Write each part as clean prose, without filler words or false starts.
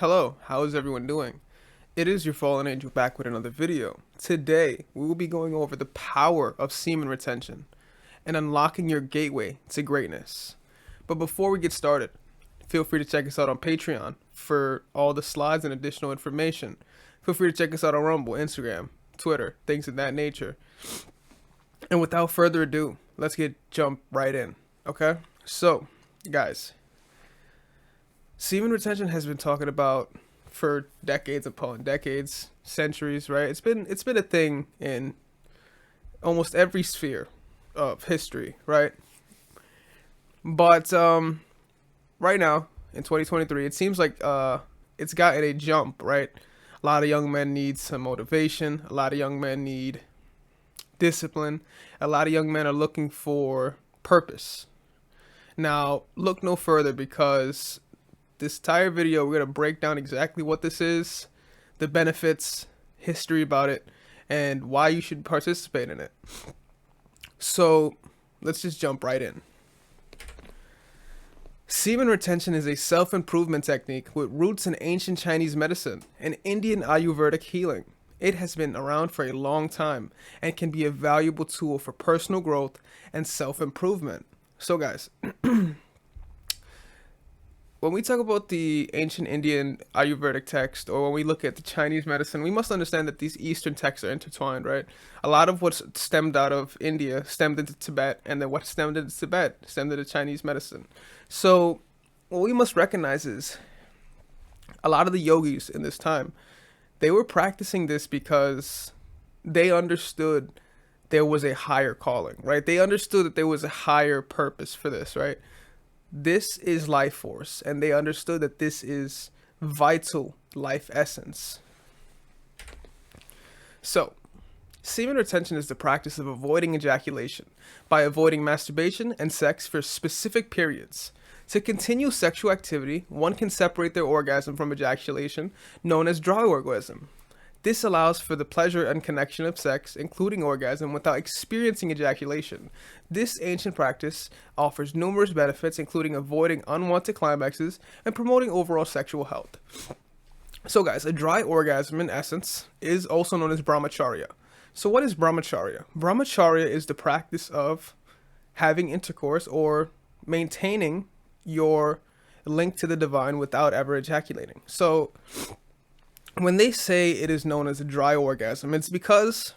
Hello, how is everyone doing? It is your fallen angel back with another video. Today, we will be going over the power of semen retention and unlocking your gateway to greatness. But before we get started, feel free to check us out on Patreon for all the slides and additional information. Feel free to check us out on Rumble, Instagram, Twitter, things of that nature. And without further ado, let's jump right in, okay? So, guys, semen retention has been talked about for decades upon decades, centuries, right? It's been a thing in almost every sphere of history, right? But right now in 2023, it seems like it's gotten a jump, right? A lot of young men need some motivation. A lot of young men need discipline. A lot of young men are looking for purpose. Now, look no further, because this entire video, we're going to break down exactly what this is, the benefits, history about it, and why you should participate in it. So let's just jump right in. Semen retention is a self-improvement technique with roots in ancient Chinese medicine and Indian Ayurvedic healing. It has been around for a long time and can be a valuable tool for personal growth and self-improvement. So guys, when we talk about the ancient Indian Ayurvedic text, or when we look at the Chinese medicine, we must understand that these Eastern texts are intertwined, right? A lot of what's stemmed out of India stemmed into Tibet, and then what stemmed into Tibet stemmed into Chinese medicine. So what we must recognize is a lot of the yogis in this time, they were practicing this because they understood there was a higher calling, right? They understood that there was a higher purpose for this, right? This is life force, and they understood that this is vital life essence. So, semen retention is the practice of avoiding ejaculation by avoiding masturbation and sex for specific periods. To continue sexual activity, one can separate their orgasm from ejaculation, known as dry orgasm. This allows for the pleasure and connection of sex, including orgasm, without experiencing ejaculation. This ancient practice offers numerous benefits, including avoiding unwanted climaxes and promoting overall sexual health. So guys, a dry orgasm in essence is also known as brahmacharya. So what is brahmacharya? Brahmacharya is the practice of having intercourse or maintaining your link to the divine without ever ejaculating. So when they say it is known as a dry orgasm, it's because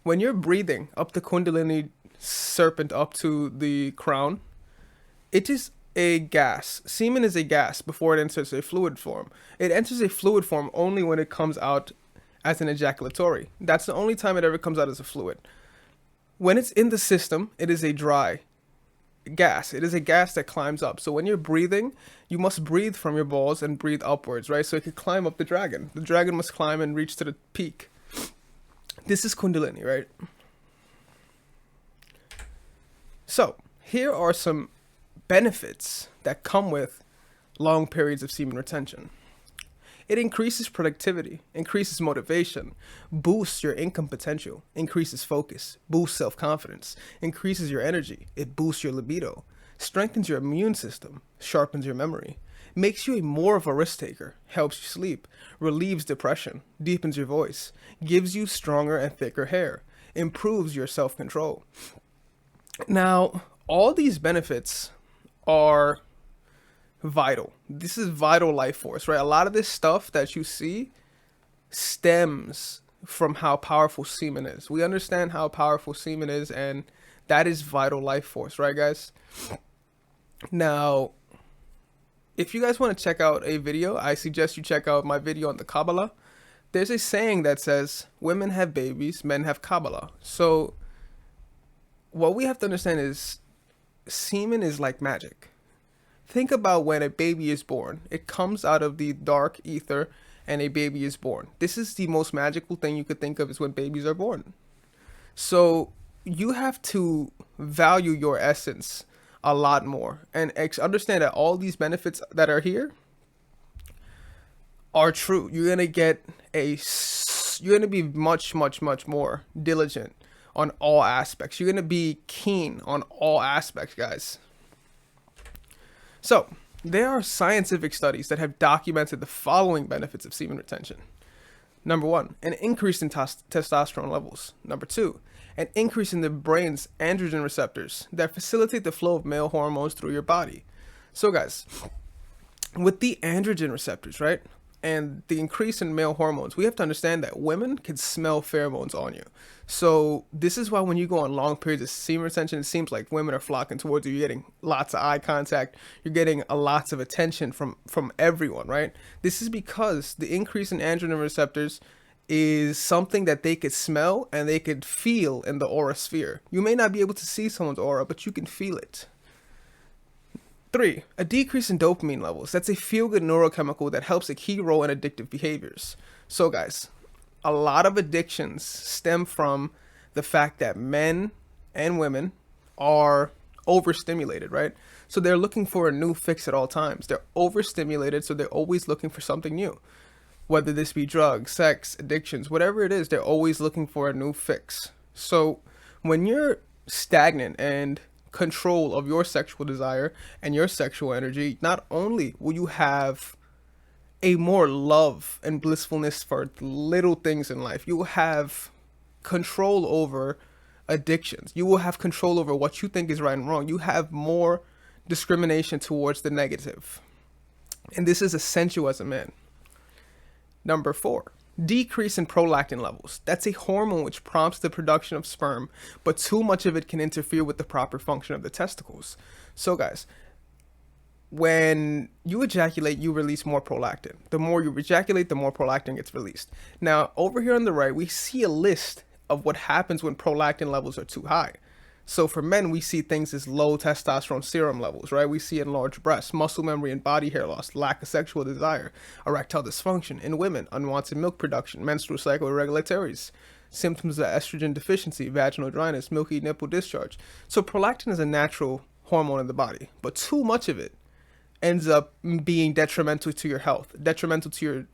when you're breathing up the Kundalini serpent up to the crown, it is a gas. Semen is a gas before it enters a fluid form. It enters a fluid form only when it comes out as an ejaculatory. That's the only time it ever comes out as a fluid. When it's in the system, it is a dry gas. It is a gas that climbs up. So when you're breathing, you must breathe from your balls and breathe upwards, right? So it could climb up the dragon. The dragon must climb and reach to the peak. This is Kundalini, right? So here are some benefits that come with long periods of semen retention. It increases productivity, increases motivation, boosts your income potential, increases focus, boosts self-confidence, increases your energy, it boosts your libido, strengthens your immune system, sharpens your memory, makes you more of a risk taker, helps you sleep, relieves depression, deepens your voice, gives you stronger and thicker hair, improves your self-control. Now, all these benefits are vital. This is vital life force, right? A lot of this stuff that you see stems from how powerful semen is. We understand how powerful semen is, and that is vital life force, right, guys? Now, if you guys want to check out a video, I suggest you check out my video on the Kabbalah. There's a saying that says, women have babies, men have Kabbalah. So what we have to understand is semen is like magic. Think about when a baby is born. It comes out of the dark ether and a baby is born. This is the most magical thing you could think of, is when babies are born. So you have to value your essence a lot more and understand that all these benefits that are here are true. You're going to be much, much, much more diligent on all aspects. You're going to be keen on all aspects, guys. So There are scientific studies that have documented the following benefits of semen retention. Number one, an increase in testosterone levels. Number two, an increase in the brain's androgen receptors that facilitate the flow of male hormones through your body. So guys, with the androgen receptors, right, and the increase in male hormones, we have to understand that women can smell pheromones on you. So this is why when you go on long periods of semen retention, it seems like women are flocking towards you. You're getting lots of eye contact. You're getting lots of attention from everyone, right? This is because the increase in androgen receptors is something that they could smell and they could feel in the aura sphere. You may not be able to see someone's aura, but you can feel it. 3, a decrease in dopamine levels. That's a feel-good neurochemical that helps a key role in addictive behaviors. So guys, a lot of addictions stem from the fact that men and women are overstimulated, right? So they're looking for a new fix at all times. They're overstimulated, so they're always looking for something new. Whether this be drugs, sex, addictions, whatever it is, they're always looking for a new fix. So when you're stagnant and control of your sexual desire and your sexual energy, not only will you have a more love and blissfulness for little things in life, you will have control over addictions. You will have control over what you think is right and wrong. You have more discrimination towards the negative. And this is essential as a man. Number 4, decrease in prolactin levels. That's a hormone which prompts the production of sperm, but too much of it can interfere with the proper function of the testicles. So guys, when you ejaculate, you release more prolactin. The more you ejaculate, the more prolactin gets released. Now, over here on the right, we see a list of what happens when prolactin levels are too high. So for men, we see things as low testosterone serum levels, right? We see enlarged breasts, muscle memory and body hair loss, lack of sexual desire, erectile dysfunction. In women, unwanted milk production, menstrual cycle irregularities, symptoms of estrogen deficiency, vaginal dryness, milky nipple discharge. So prolactin is a natural hormone in the body, but too much of it ends up being detrimental to your health, detrimental to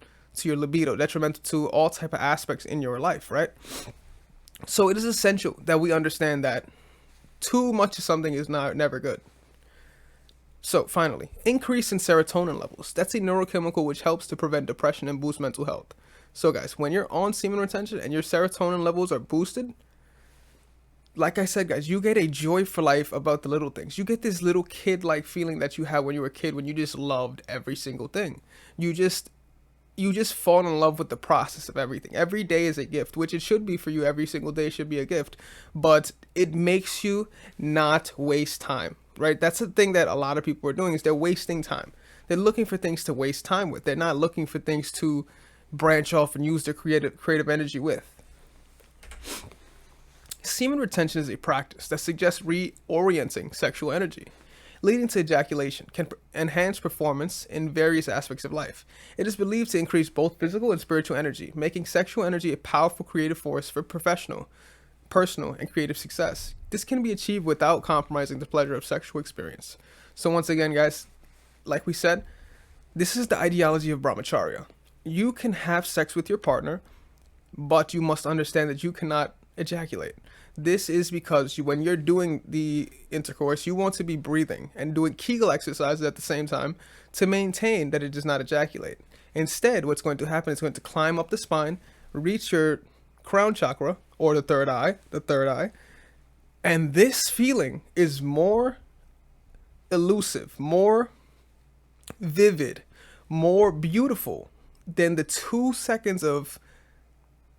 your libido, detrimental to all type of aspects in your life, right? So it is essential that we understand that too much of something is never good. So finally, increase in serotonin levels. That's a neurochemical which helps to prevent depression and boost mental health. So guys, when you're on semen retention and your serotonin levels are boosted, like I said, guys, you get a joy for life about the little things. You get this little kid-like feeling that you had when you were a kid, when you just loved every single thing. You just fall in love with the process of everything. Every day is a gift, which it should be for you. Every single day should be a gift, but it makes you not waste time, right? That's the thing that a lot of people are doing, is they're wasting time. They're looking for things to waste time with. They're not looking for things to branch off and use their creative energy with. Semen retention is a practice that suggests reorienting sexual energy, leading to ejaculation, can enhance performance in various aspects of life. It is believed to increase both physical and spiritual energy, making sexual energy a powerful creative force for professional, personal, and creative success. This can be achieved without compromising the pleasure of sexual experience. So once again, guys, like we said, this is the ideology of brahmacharya. You can have sex with your partner, but you must understand that you cannot ejaculate. This is because when you're doing the intercourse, you want to be breathing and doing Kegel exercises at the same time to maintain that it does not ejaculate. Instead, what's going to happen is going to climb up the spine, reach your crown chakra, or the third eye, and this feeling is more elusive, more vivid, more beautiful than the 2 seconds of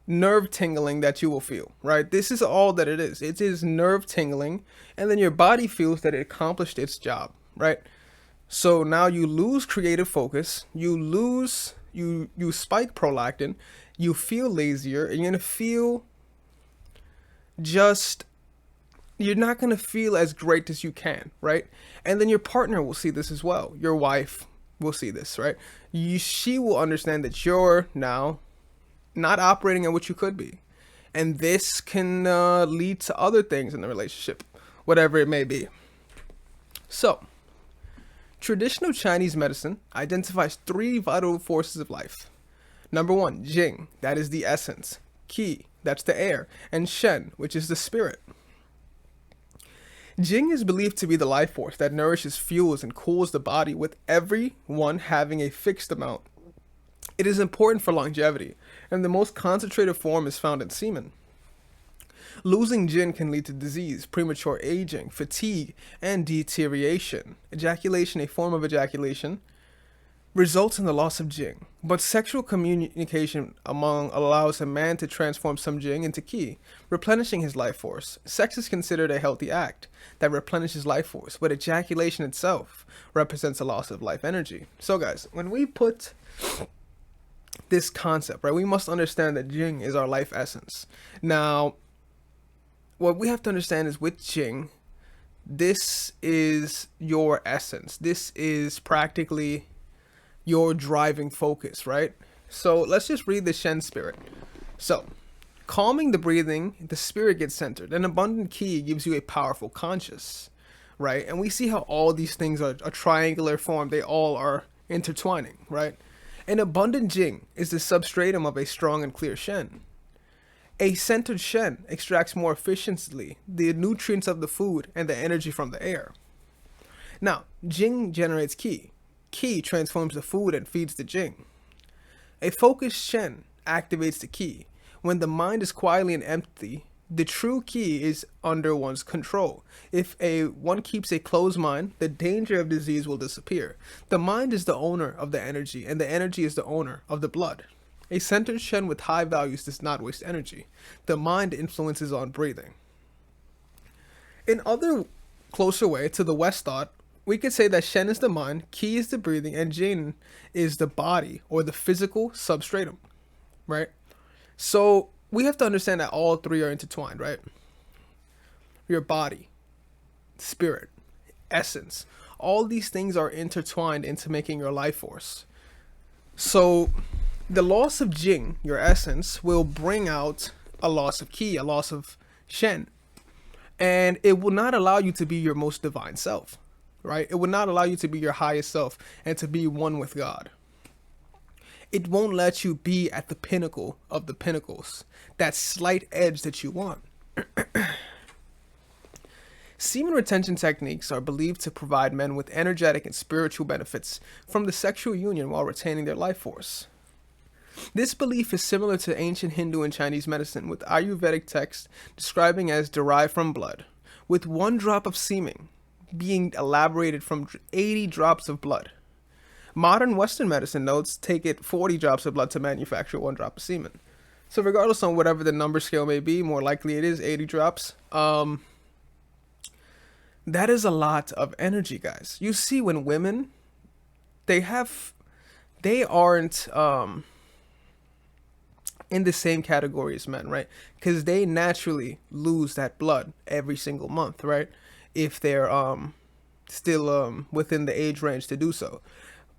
nerve tingling that you will feel, right? This is all that it is. It is nerve tingling, and then your body feels that it accomplished its job, right? So now you lose creative focus, you spike prolactin, you feel lazier, and you're gonna feel you're not gonna feel as great as you can, right? And then your partner will see this as well. Your wife will see this, right? She will understand that you're now not operating at what you could be, and this can lead to other things in the relationship, whatever it may be. So traditional Chinese medicine identifies 3 vital forces of life. Number 1, Jing, that is the essence, Qi, that's the air, and Shen, which is the spirit. Jing is believed to be the life force that nourishes, fuels, and cools the body, with every one having a fixed amount. It is important for longevity, and the most concentrated form is found in semen. Losing Jin can lead to disease, premature aging, fatigue, and deterioration. Ejaculation, a form of ejaculation, results in the loss of Jing, but sexual communication allows a man to transform some Jing into Qi, replenishing his life force. Sex is considered a healthy act that replenishes life force, but ejaculation itself represents a loss of life energy. So guys, when we put this concept, right, we must understand that Jing is our life essence. Now, what we have to understand is with Jing, this is your essence. This is practically your driving focus, right? So let's just read the Shen spirit. So, calming the breathing, the spirit gets centered. An abundant Qi gives you a powerful conscious, right? And we see how all these things are a triangular form. They all are intertwining, right? An abundant Jing is the substratum of a strong and clear Shen. A centered Shen extracts more efficiently the nutrients of the food and the energy from the air. Now, Jing generates Qi. Qi transforms the food and feeds the Jing. A focused Shen activates the Qi. When the mind is quietly and empty, the true Qi is under one's control. If one keeps a closed mind, the danger of disease will disappear. The mind is the owner of the energy, and the energy is the owner of the blood. A centered Shen with high values does not waste energy. The mind influences on breathing. In other closer way to the West thought, we could say that Shen is the mind, Qi is the breathing, and Jin is the body or the physical substratum, right? So we have to understand that all three are intertwined, right? Your body, spirit, essence, all these things are intertwined into making your life force. So the loss of Jing, your essence, will bring out a loss of Qi, a loss of Shen, and it will not allow you to be your most divine self. Right? It would not allow you to be your highest self and to be one with God. It won't let you be at the pinnacle of the pinnacles, that slight edge that you want. Semen retention techniques are believed to provide men with energetic and spiritual benefits from the sexual union while retaining their life force. This belief is similar to ancient Hindu and Chinese medicine, with Ayurvedic texts describing as derived from blood, with 1 drop of semen being elaborated from 80 drops of blood. Modern Western medicine notes take it 40 drops of blood to manufacture 1 drop of semen. So regardless on whatever the number scale may be, more likely it is 80 drops. That is a lot of energy, guys. You see, when women, they aren't in the same category as men, right? Because they naturally lose that blood every single month, right? If they're still within the age range to do so.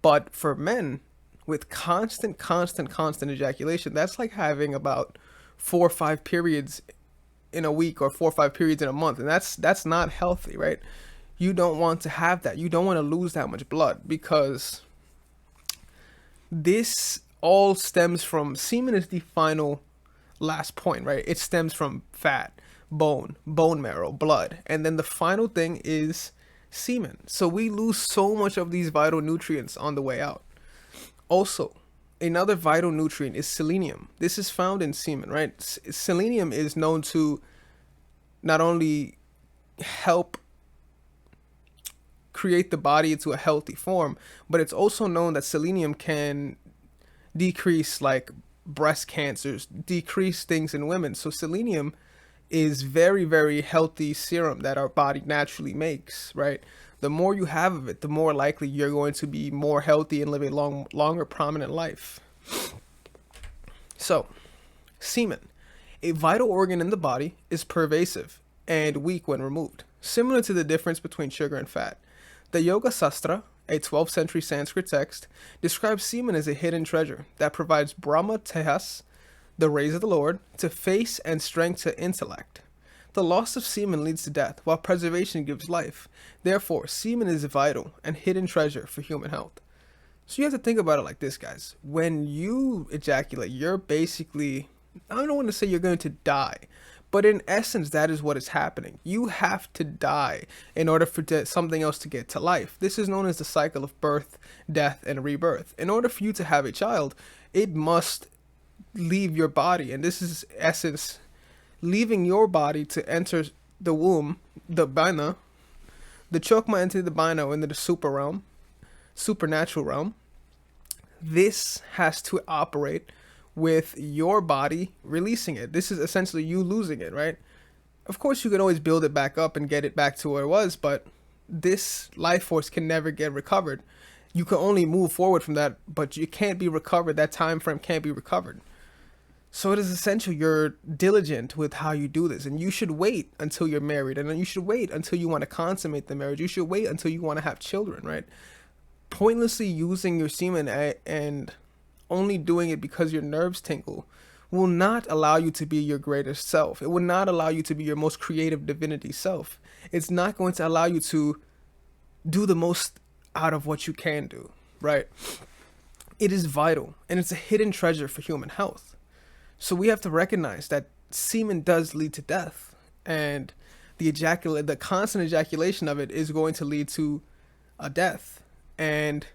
But for men, with constant ejaculation, that's like having about 4 or 5 periods in a week or 4 or 5 periods in a month, and that's not healthy, right? You don't want to have that. You don't want to lose that much blood, because this all stems from, semen is the final last point, right? It stems from fat, bone marrow, blood, and then the final thing is semen. So we lose so much of these vital nutrients on the way out. Also, another vital nutrient is selenium. This is found in semen, right? Selenium is known to not only help create the body into a healthy form, but it's also known that selenium can decrease like breast cancers, decrease things in women. So selenium is very, very healthy serum that our body naturally makes, right? The more you have of it, the more likely you're going to be more healthy and live a longer, prominent life. So, semen, a vital organ in the body, is pervasive and weak when removed, similar to the difference between sugar and fat. The Yoga Sastra, a 12th century Sanskrit text, describes semen as a hidden treasure that provides Brahma Tehas, the rays of the Lord, to face and strength to intellect. The loss of semen leads to death, while preservation gives life. Therefore, semen is a vital and hidden treasure for human health. So you have to think about it like this, guys. When you ejaculate, you're basically, I don't want to say you're going to die, But in essence, that is what is happening. You have to die in order for something else to get to life. This is known as the cycle of birth, death, and rebirth. In order for you to have a child, it must leave your body. And this is essence, leaving your body to enter the womb, the baina, the chokma into the baina, into the supernatural realm. This has to operate with your body releasing it. This is essentially you losing it, right? Of course, you can always build it back up and get it back to where it was, but this life force can never get recovered. You can only move forward from that, but you can't be recovered. That time frame can't be recovered. So it is essential you're diligent with how you do this, and you should wait until you're married, and then you should wait until you want to consummate the marriage. You should wait until you want to have children, right? Pointlessly using your semen and only doing it because your nerves tingle will not allow you to be your greatest self. It will not allow you to be your most creative divinity self. It's not going to allow you to do the most out of what you can do, right? It is vital, and it's a hidden treasure for human health. So we have to recognize that semen does lead to death, and the constant ejaculation of it is going to lead to a death. And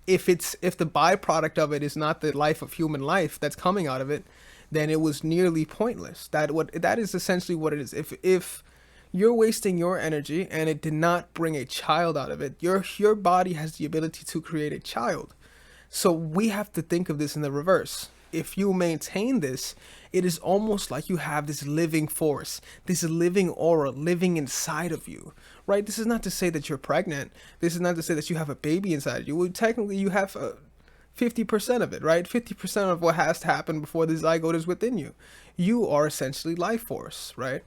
if the byproduct of it is not the life of human life that's coming out of it, then it was nearly pointless. That is essentially what it is. If you're wasting your energy and it did not bring a child out of it, your body has the ability to create a child. So we have to think of this in the reverse. If you maintain this, it is almost like you have this living force, this living aura living inside of you, right? This is not to say that you're pregnant. This is not to say that you have a baby inside you. Well, technically, you have 50% of it, right? 50% of what has to happen before the zygote is within you. You are essentially life force, right?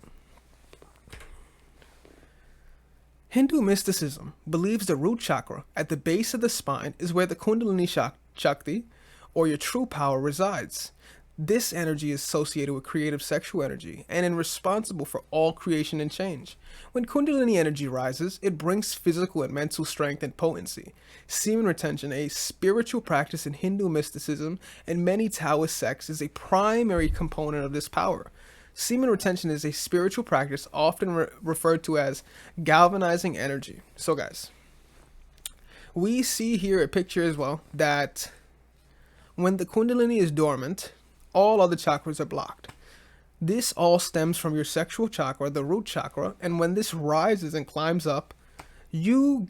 Hindu mysticism believes the root chakra at the base of the spine is where the Kundalini Shakti, or your true power, resides. This energy is associated with creative sexual energy and is responsible for all creation and change. When Kundalini energy rises, it brings physical and mental strength and potency. Semen retention, a spiritual practice in Hindu mysticism and many Taoist sects, is a primary component of this power. Semen retention is a spiritual practice often referred to as galvanizing energy. So guys, we see here a picture as well that when the Kundalini is dormant, all other chakras are blocked. This all stems from your sexual chakra, the root chakra, and when this rises and climbs up, you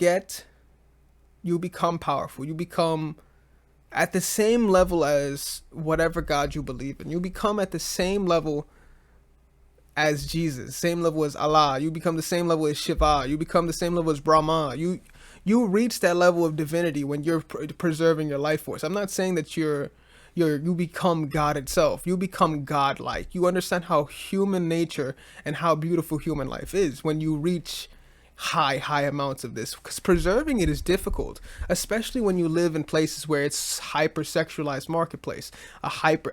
become powerful. You become at the same level as whatever God you believe in. You become at the same level as Jesus, same level as Allah. You become the same level as Shiva. You become the same level as Brahma. You reach that level of divinity when you're preserving your life force. I'm not saying that you become God itself. You become God-like. You understand how human nature and how beautiful human life is when you reach high amounts of this, because preserving it is difficult, especially when you live in places where it's hyper-sexualized marketplace.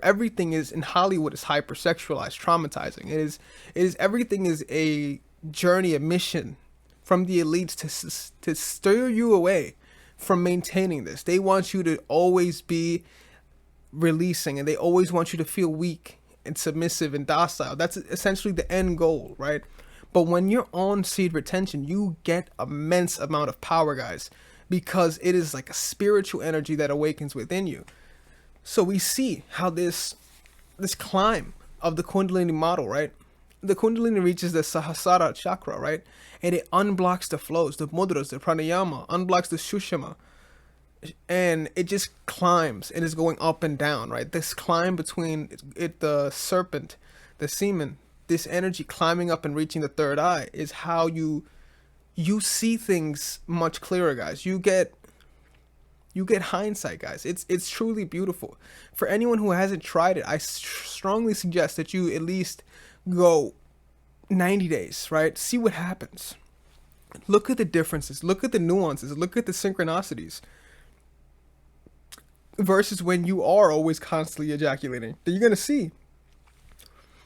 Everything is in Hollywood is hyper-sexualized, traumatizing. It is everything is a journey, a mission from the elites to steer you away from maintaining this. They want you to always be releasing, and they always want you to feel weak and submissive and docile. That's essentially the end goal, right? But when you're on seed retention, you get immense amount of power, guys, because it is like a spiritual energy that awakens within you. So we see how this climb of the Kundalini model, right? The Kundalini reaches the Sahasrara chakra, right? And it unblocks the flows, the mudras, the pranayama, unblocks the Sushama. And it just climbs and is going up and down, right? This climb between the serpent, the semen, this energy climbing up and reaching the third eye is how you see things much clearer, guys. You get hindsight, guys. It's truly beautiful. For anyone who hasn't tried it, I strongly suggest that you at least go 90 days, right? See what happens. Look at the differences. Look at the nuances. Look at the synchronicities. Versus when you are always constantly ejaculating. You're going to see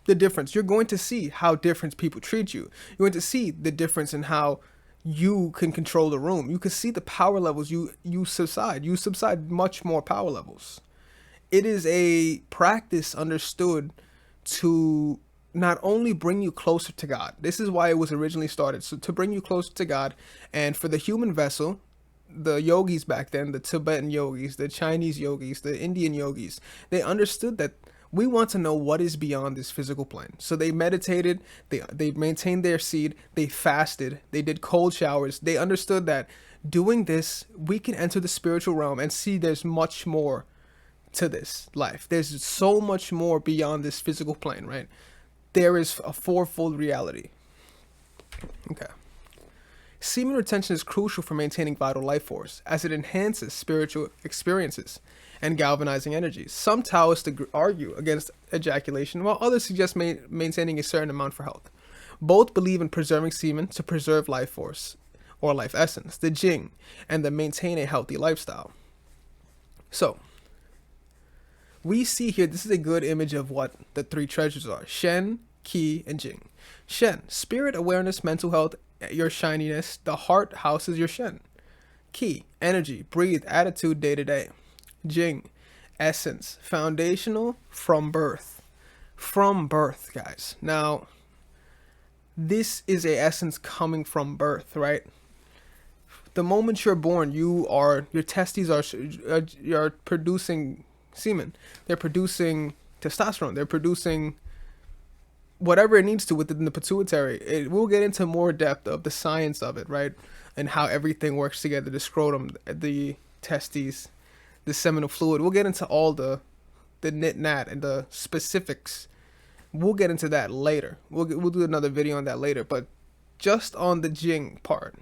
the difference. You're going to see how different people treat you. You're going to see the difference in how you can control the room. You can see the power levels you subside. You subside much more power levels. It is a practice understood to not only bring you closer to God. This is why it was originally started. So to bring you closer to God, and for the human vessel, the yogis back then, the Tibetan yogis, the Chinese yogis, the Indian yogis, they understood that we want to know what is beyond this physical plane. So they meditated, they maintained their seed, they fasted, they did cold showers. They understood that doing this, we can enter the spiritual realm and see there's much more to this life. There's so much more beyond this physical plane, right? There is a fourfold reality. Okay. Semen retention is crucial for maintaining vital life force, as it enhances spiritual experiences and galvanizing energies. Some Taoists argue against ejaculation, while others suggest maintaining a certain amount for health. Both believe in preserving semen to preserve life force, or life essence, the Jing, and to maintain a healthy lifestyle. So, we see here, this is a good image of what the three treasures are: Shen, Qi, and Jing. Shen, spirit, awareness, mental health, your shininess. The heart houses your Shen. Qi, energy, breathe, attitude, day to day. Jing, essence, foundational, from birth. From birth, guys. Now, this is a essence coming from birth, right? The moment you're born, your testes are producing semen. They're producing testosterone. They're producing whatever it needs to within the pituitary. We'll get into more depth of the science of it, right? And how everything works together, the scrotum, the testes, the seminal fluid. We'll get into all the nit-nat and the specifics. We'll get into that later. We'll do another video on that later. But just on the Jing part,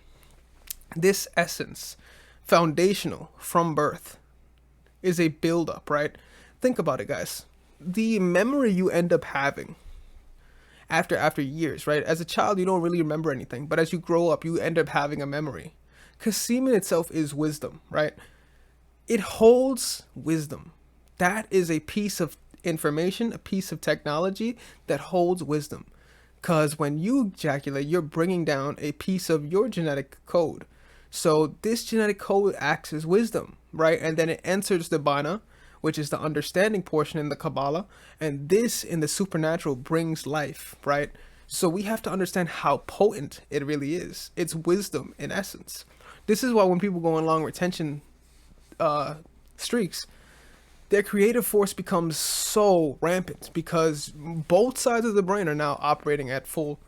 this essence, foundational from birth, is a build-up, right? Think about it, guys. The memory you end up having after years, right? As a child, you don't really remember anything, but as you grow up, you end up having a memory. Because semen itself is wisdom, right? It holds wisdom. That is a piece of information, a piece of technology that holds wisdom. Because when you ejaculate, you're bringing down a piece of your genetic code. So this genetic code acts as wisdom, right? And then it enters the Bana, which is the understanding portion in the Kabbalah. And this in the supernatural brings life, right? So we have to understand how potent it really is. It's wisdom in essence. This is why when people go on long retention streaks, their creative force becomes so rampant because both sides of the brain are now operating at full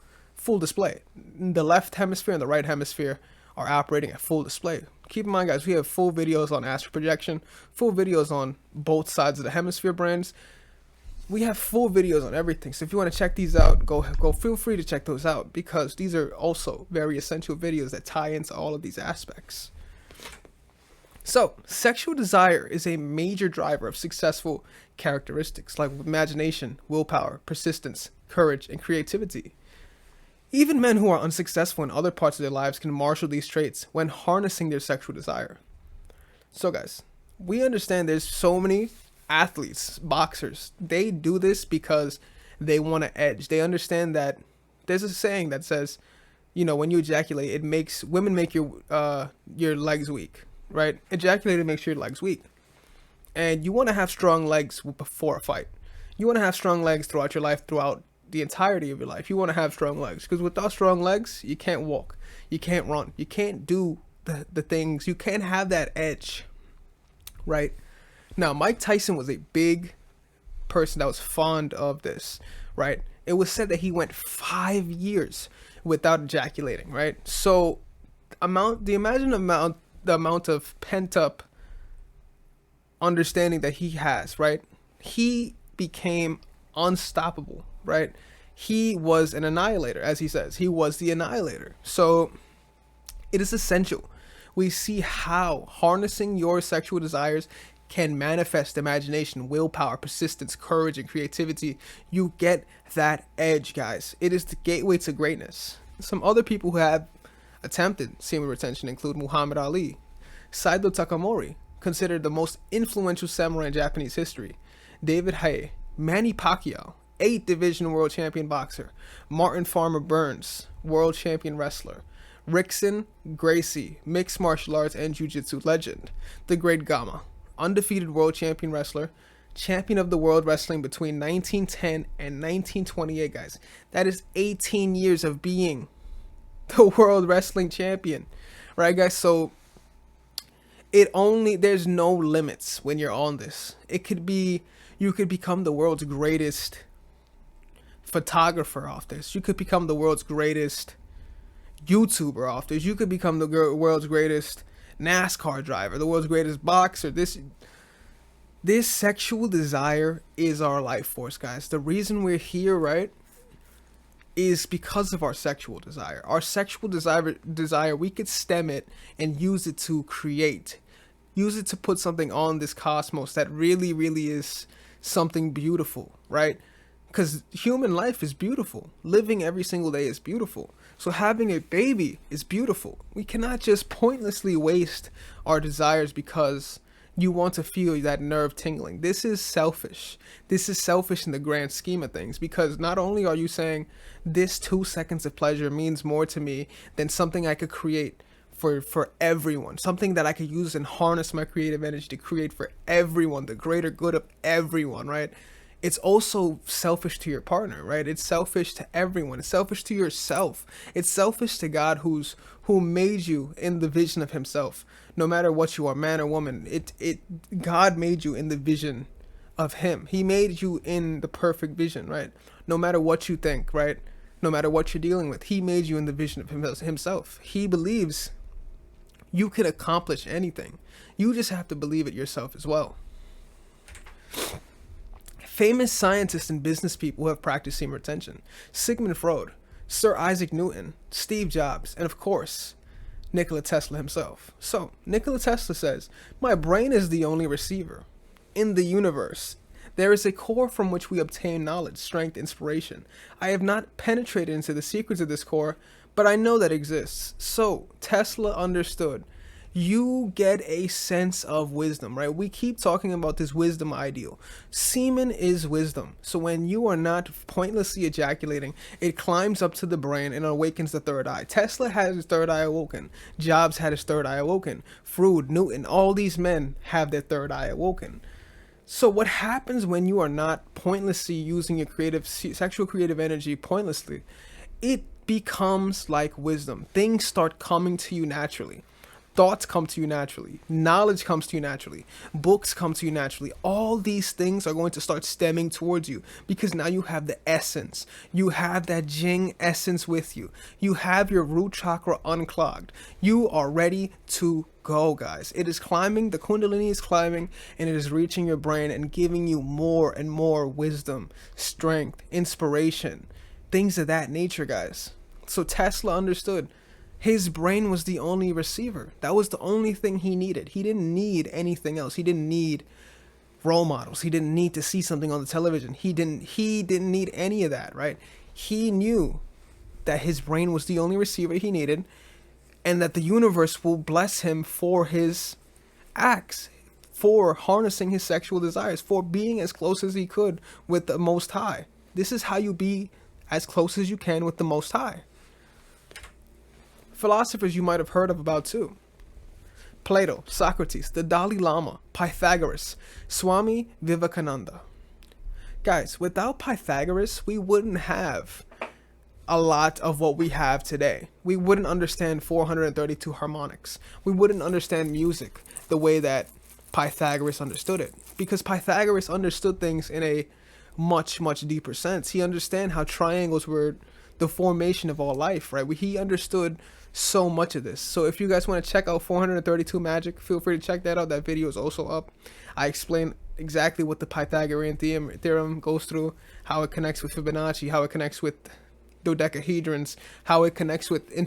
display. The left hemisphere and the right hemisphere are operating at full display. Keep in mind, guys, we have full videos on astral projection, full videos on both sides of the hemisphere brains. We have full videos on everything. So if you want to check these out, go feel free to check those out, because these are also very essential videos that tie into all of these aspects. So, sexual desire is a major driver of successful characteristics like imagination, willpower, persistence, courage, and creativity. Even men who are unsuccessful in other parts of their lives can marshal these traits when harnessing their sexual desire. So guys, we understand there's so many athletes, boxers, they do this because they want to edge. They understand that there's a saying that says, you know, when you ejaculate, it makes women make your legs weak, right? Ejaculating makes your legs weak. And you want to have strong legs before a fight. You want to have strong legs throughout your life, throughout the entirety of your life. You want to have strong legs, because without strong legs, you can't walk, you can't run, you can't do the things, you can't have that edge, right? Now, Mike Tyson was a big person that was fond of this, right? It was said that he went 5 years without ejaculating, right? So the amount of pent up understanding that he has, right? He became unstoppable, right? He was an annihilator, as he says. He was the annihilator. So it is essential. We see how harnessing your sexual desires can manifest imagination, willpower, persistence, courage, and creativity. You get that edge, guys. It is the gateway to greatness. Some other people who have attempted semen retention include Muhammad Ali, Saido Takamori, considered the most influential samurai in Japanese history, David Haye, Manny Pacquiao, 8th Division World Champion boxer, Martin Farmer Burns, World Champion wrestler, Rickson Gracie, mixed martial arts and jiu-jitsu legend, the Great Gama, undefeated World Champion wrestler, champion of the world wrestling between 1910 and 1928, guys. That is 18 years of being the world wrestling champion, right, guys? So there's no limits when you're on this. You could become the world's greatest photographer off this. You could become the world's greatest YouTuber off this. You could become the world's greatest NASCAR driver, the world's greatest boxer. This sexual desire is our life force, guys. The reason we're here, right, is because of our sexual desire. Our sexual desire, we could stem it and use it to create. Use it to put something on this cosmos that really, really is something beautiful, right? Because human life is beautiful. Living every single day is beautiful. So having a baby is beautiful. We cannot just pointlessly waste our desires because you want to feel that nerve tingling. This is selfish. This is selfish in the grand scheme of things, because not only are you saying this 2 seconds of pleasure means more to me than something I could create for everyone, something that I could use and harness my creative energy to create for everyone, the greater good of everyone, right? It's also selfish to your partner, right? It's selfish to everyone. It's selfish to yourself. It's selfish to God who made you in the vision of himself. No matter what you are, man or woman, God made you in the vision of him. He made you in the perfect vision, right? No matter what you think, right? No matter what you're dealing with, he made you in the vision of himself. He believes you can accomplish anything. You just have to believe it yourself as well. Famous scientists and business people who have practiced semen retention: Sigmund Freud, Sir Isaac Newton, Steve Jobs, and of course, Nikola Tesla himself. So, Nikola Tesla says, "My brain is the only receiver. In the universe, there is a core from which we obtain knowledge, strength, inspiration. I have not penetrated into the secrets of this core, but I know that it exists." So, Tesla understood. You get a sense of wisdom, right? We keep talking about this wisdom ideal. Semen is wisdom. So when you are not pointlessly ejaculating, it climbs up to the brain and awakens the third eye. Tesla had his third eye awoken. Jobs had his third eye awoken. Freud, Newton, all these men have their third eye awoken. So what happens when you are not pointlessly using your sexual creative energy pointlessly? It becomes like wisdom. Things start coming to you naturally. Thoughts come to you naturally. Knowledge comes to you naturally. Books come to you naturally. All these things are going to start stemming towards you because now you have the essence. You have that Jing essence with you. You have your root chakra unclogged. You are ready to go, guys. It is climbing. The Kundalini is climbing, and it is reaching your brain and giving you more and more wisdom, strength, inspiration, things of that nature, guys. So Tesla understood. His brain was the only receiver. That was the only thing he needed. He didn't need anything else. He didn't need role models. He didn't need to see something on the television. He didn't need any of that, right? He knew that his brain was the only receiver he needed, and that the universe will bless him for his acts, for harnessing his sexual desires, for being as close as he could with the Most High. This is how you be as close as you can with the Most High. Philosophers you might have heard of about too: Plato, Socrates, the Dalai Lama, Pythagoras, Swami Vivekananda. Guys, without Pythagoras, we wouldn't have a lot of what we have today. We wouldn't understand 432 harmonics. We wouldn't understand music the way that Pythagoras understood it, because Pythagoras understood things in a much, much deeper sense. He understood how triangles were the formation of all life, right? He understood so much of this. So if you guys want to check out 432 Magic, feel free to check that out. That video is also up. I explain exactly what the Pythagorean theorem goes through, how it connects with Fibonacci, how it connects with dodecahedrons, how it connects with the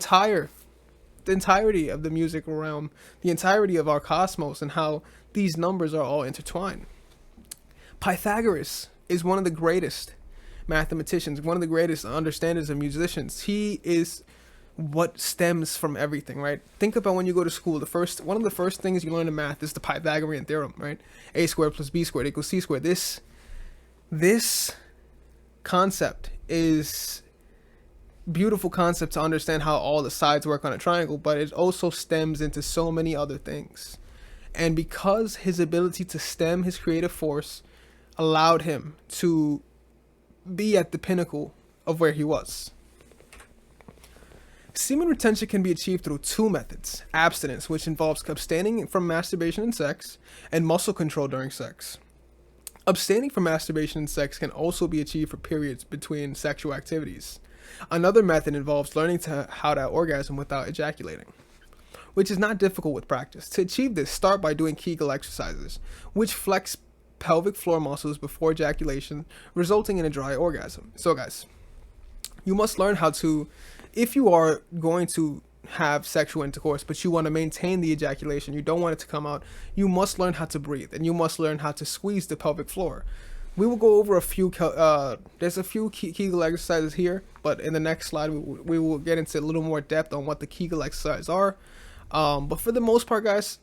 entirety of the musical realm, the entirety of our cosmos, and how these numbers are all intertwined. Pythagoras is one of the greatest mathematicians, one of the greatest understanders of musicians. He is what stems from everything, right? Think about when you go to school, one of the first things you learn in math is the Pythagorean theorem, right? A squared plus b squared equals c squared. This concept is beautiful concept to understand how all the sides work on a triangle, but it also stems into so many other things. And because his ability to stem his creative force allowed him to be at the pinnacle of where he was. Semen retention can be achieved through two methods: abstinence, which involves abstaining from masturbation and sex, and muscle control during sex. Abstaining from masturbation and sex can also be achieved for periods between sexual activities. Another method involves learning how to orgasm without ejaculating, which is not difficult with practice. To achieve this, start by doing Kegel exercises, which flex pelvic floor muscles before ejaculation, resulting in a dry orgasm. So guys, you must learn how to, if you are going to have sexual intercourse, but you want to maintain the ejaculation, you don't want it to come out, you must learn how to breathe, and you must learn how to squeeze the pelvic floor. We will go over a few, there's a few Kegel exercises here, but in the next slide, we will get into a little more depth on what the Kegel exercises are. But for the most part, guys,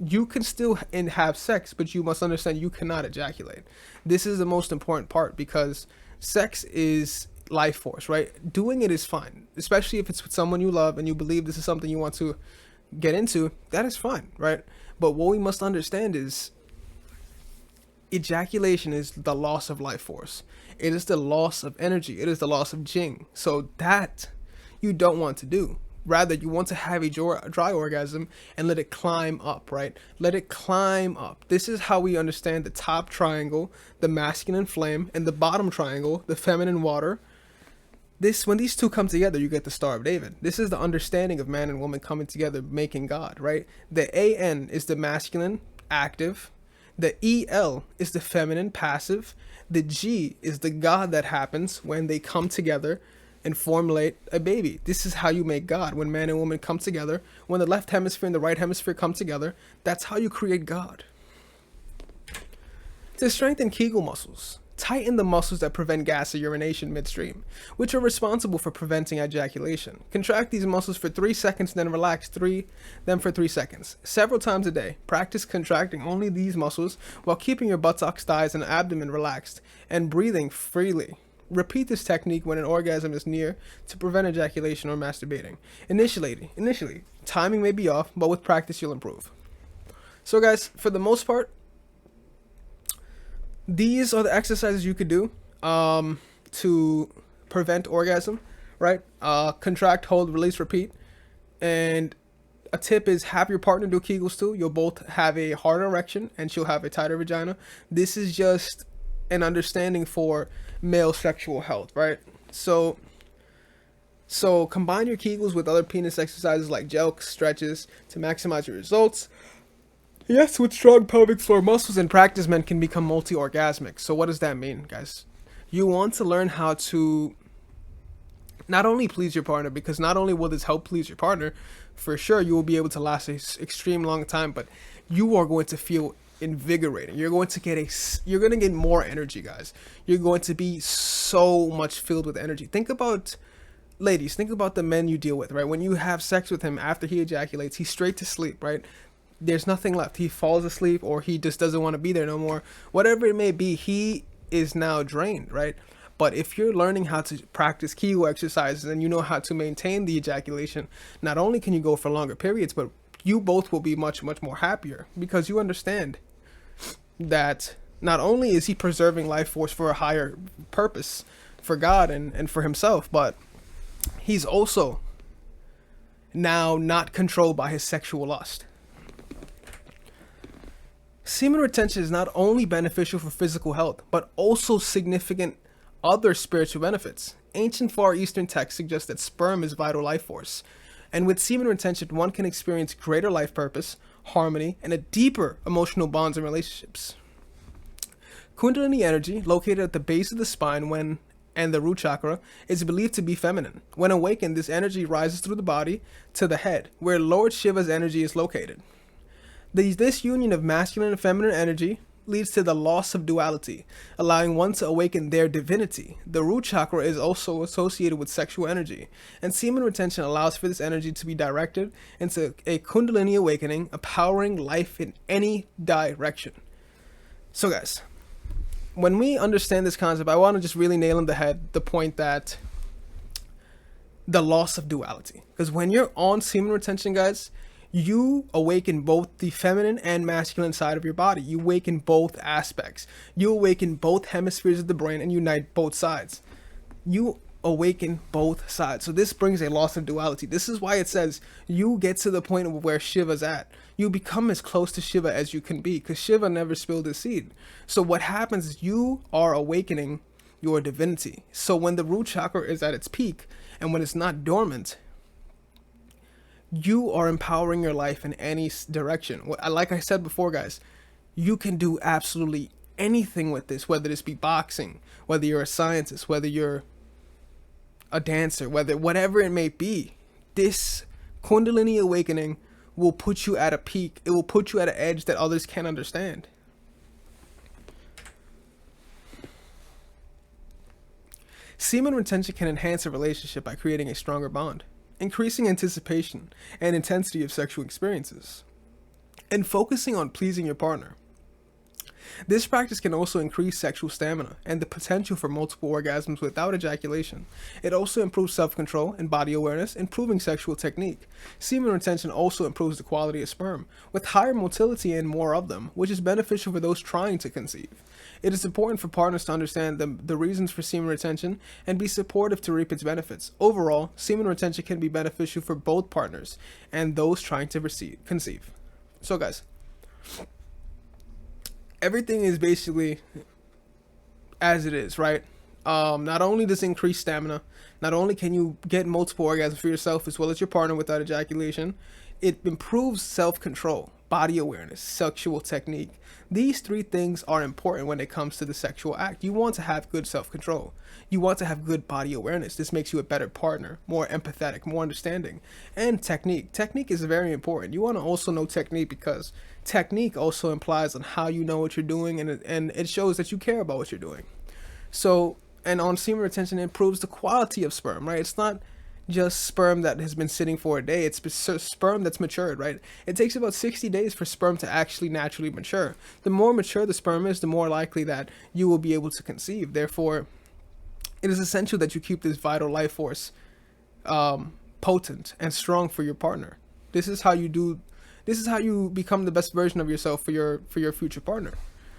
you can still have sex, but you must understand you cannot ejaculate. This is the most important part, because sex is life force, right? Doing it is fine, especially if it's with someone you love and you believe this is something you want to get into. That is fine, right? But what we must understand is ejaculation is the loss of life force. It is the loss of energy. It is the loss of Jing. So that you don't want to do. Rather, you want to have a dry orgasm and let it climb up, right? Let it climb up. This is how we understand the top triangle, the masculine flame, and the bottom triangle, the feminine water. When these two come together, you get the Star of David. This is the understanding of man and woman coming together, making God, right? The AN is the masculine, active. The EL is the feminine, passive. The G is the God that happens when they come together and formulate a baby. This is how you make God. When man and woman come together, when the left hemisphere and the right hemisphere come together, that's how you create God. To strengthen Kegel muscles, tighten the muscles that prevent gas or urination midstream, which are responsible for preventing ejaculation. Contract these muscles for 3 seconds, then relax them for 3 seconds. Several times a day, practice contracting only these muscles while keeping your buttocks, thighs, and abdomen relaxed and breathing freely. Repeat this technique when an orgasm is near to prevent ejaculation or masturbating. Initially, timing may be off, but with practice you'll improve. So guys, for the most part, these are the exercises you could do to prevent orgasm, right? Contract, hold, release, repeat. And a tip is have your partner do Kegels too. You'll both have a harder erection and she'll have a tighter vagina. This is just an understanding for male sexual health, right? So combine your Kegels with other penis exercises like jelks, stretches to maximize your results. Yes, with strong pelvic floor muscles and practice, men can become multi-orgasmic. So what does that mean, guys? You want to learn how to not only please your partner, because not only will this help please your partner, for sure you will be able to last an extreme long time, but you are going to feel invigorating. You're going to get more energy, guys. You're going to be so much filled with energy. Ladies, think about the men you deal with, right? When you have sex with him after he ejaculates, he's straight to sleep, right? There's nothing left. He falls asleep, or he just doesn't want to be there no more. Whatever it may be, he is now drained, right? But if you're learning how to practice Kegel exercises and you know how to maintain the ejaculation, not only can you go for longer periods, but you both will be much, much more happier, because you understand that not only is he preserving life force for a higher purpose, for God and for himself, but he's also now not controlled by his sexual lust. Semen retention is not only beneficial for physical health, but also significant other spiritual benefits. Ancient Far Eastern texts suggest that sperm is vital life force, and with semen retention, one can experience greater life purpose, harmony, and a deeper emotional bonds and relationships. Kundalini energy, located at the base of the spine and the root chakra, is believed to be feminine. When awakened, this energy rises through the body to the head, where Lord Shiva's energy is located. This union of masculine and feminine energy leads to the loss of duality, allowing one to awaken their divinity. The root chakra is also associated with sexual energy, and semen retention allows for this energy to be directed into a Kundalini awakening, empowering life in any direction. So guys, when we understand this concept, I want to just really nail in the head the point that the loss of duality. Because when you're on semen retention, guys, You awaken both the feminine and masculine side of your body. You awaken both aspects. You awaken both hemispheres of the brain and unite both sides. You awaken both sides. So this brings a loss of duality. This is why it says you get to the point of where Shiva's at. You become as close to Shiva as you can be, because Shiva never spilled his seed. So what happens is you are awakening your divinity. So when the root chakra is at its peak and when it's not dormant, you are empowering your life in any direction. Like I said before, guys, you can do absolutely anything with this, whether this be boxing, whether you're a scientist, whether you're a dancer, whatever it may be. This Kundalini awakening will put you at a peak. It will put you at an edge that others can't understand. Semen retention can enhance a relationship by creating a stronger bond, increasing anticipation and intensity of sexual experiences, and focusing on pleasing your partner. This practice can also increase sexual stamina and the potential for multiple orgasms without ejaculation. It also improves self-control and body awareness, improving sexual technique. Semen retention also improves the quality of sperm, with higher motility and more of them, which is beneficial for those trying to conceive. It is important for partners to understand the reasons for semen retention and be supportive to reap its benefits. Overall, semen retention can be beneficial for both partners and those trying to conceive. So guys, everything is basically as it is, right? Not only does it increase stamina, not only can you get multiple orgasms for yourself as well as your partner without ejaculation, it improves self-control, body awareness, sexual technique. These three things are important when it comes to the sexual act. You want to have good self-control. You want to have good body awareness. This makes you a better partner, more empathetic, more understanding. And technique. Technique is very important. You want to also know technique because technique also implies on how you know what you're doing, and it shows that you care about what you're doing. So, and on semen retention, it improves the quality of sperm, right? It's not just sperm that has been sitting for a day. It's sperm that's matured, right? It takes about 60 days for sperm to actually naturally mature. The more mature the sperm is, the more likely that you will be able to conceive. Therefore, it is essential that you keep this vital life force potent and strong for your partner. This is how you become the best version of yourself for your future partner,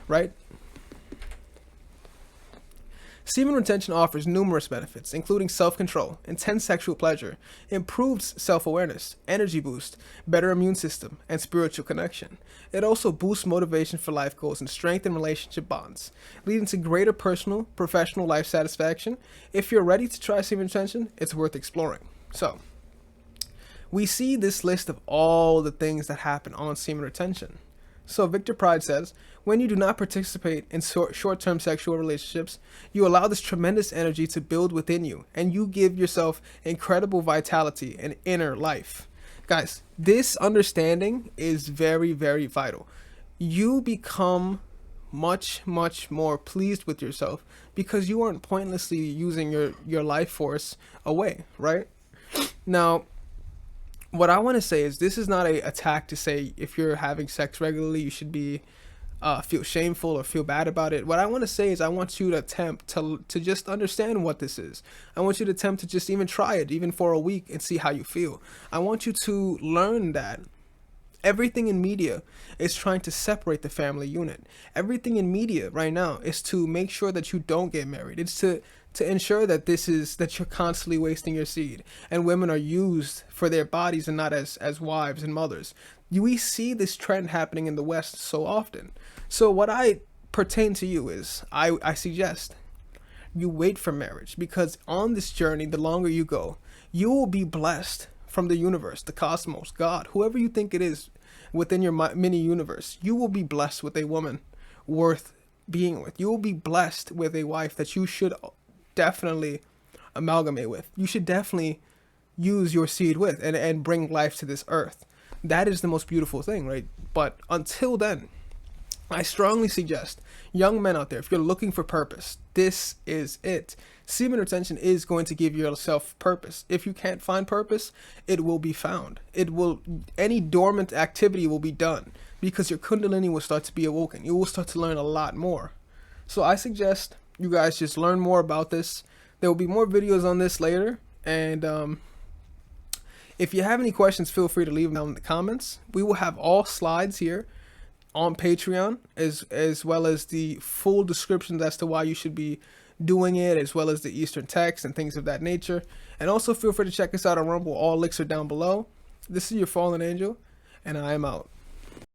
right? Semen retention offers numerous benefits, including self-control, intense sexual pleasure, improved self-awareness, energy boost, better immune system, and spiritual connection. It also boosts motivation for life goals and strengthens relationship bonds, leading to greater personal, professional life satisfaction. If you're ready to try semen retention, it's worth exploring. So, we see this list of all the things that happen on semen retention. So Victor Pride says, when you do not participate in short-term sexual relationships, you allow this tremendous energy to build within you, and you give yourself incredible vitality and inner life. Guys, this understanding is very, very vital. You become much, much more pleased with yourself because you aren't pointlessly using your life force away, right? Now, what I want to say is this is not a attack to say if you're having sex regularly, you should be feel shameful or feel bad about it. What I want to say is I want you to attempt to just understand what this is. I want you to attempt to just even try it, even for a week, and see how you feel. I want you to learn that everything in media is trying to separate the family unit. Everything in media right now is to make sure that you don't get married. It's to ensure that that you're constantly wasting your seed, and women are used for their bodies and not as wives and mothers. We see this trend happening in the West so often. So what I pertain to you is I suggest you wait for marriage, because on this journey, the longer you go, you will be blessed from the universe, the cosmos, God, whoever you think it is within your mini universe. You will be blessed with a woman worth being with. You will be blessed with a wife that you should definitely amalgamate with. You should definitely use your seed with and bring life to this earth. That is the most beautiful thing, right? But until then, I strongly suggest young men out there, if you're looking for purpose, this is it. Semen retention is going to give yourself purpose. If you can't find purpose, it will be found. Any dormant activity will be done because your Kundalini will start to be awoken. You will start to learn a lot more. So I suggest you guys just learn more about this. There will be more videos on this later, and If you have any questions, feel free to leave them down in the comments. We will have all slides here on Patreon, as well as the full descriptions as to why you should be doing it, as well as the Eastern text and things of that nature. And also feel free to check us out on Rumble. All links are down below. This is your fallen angel, and I am out.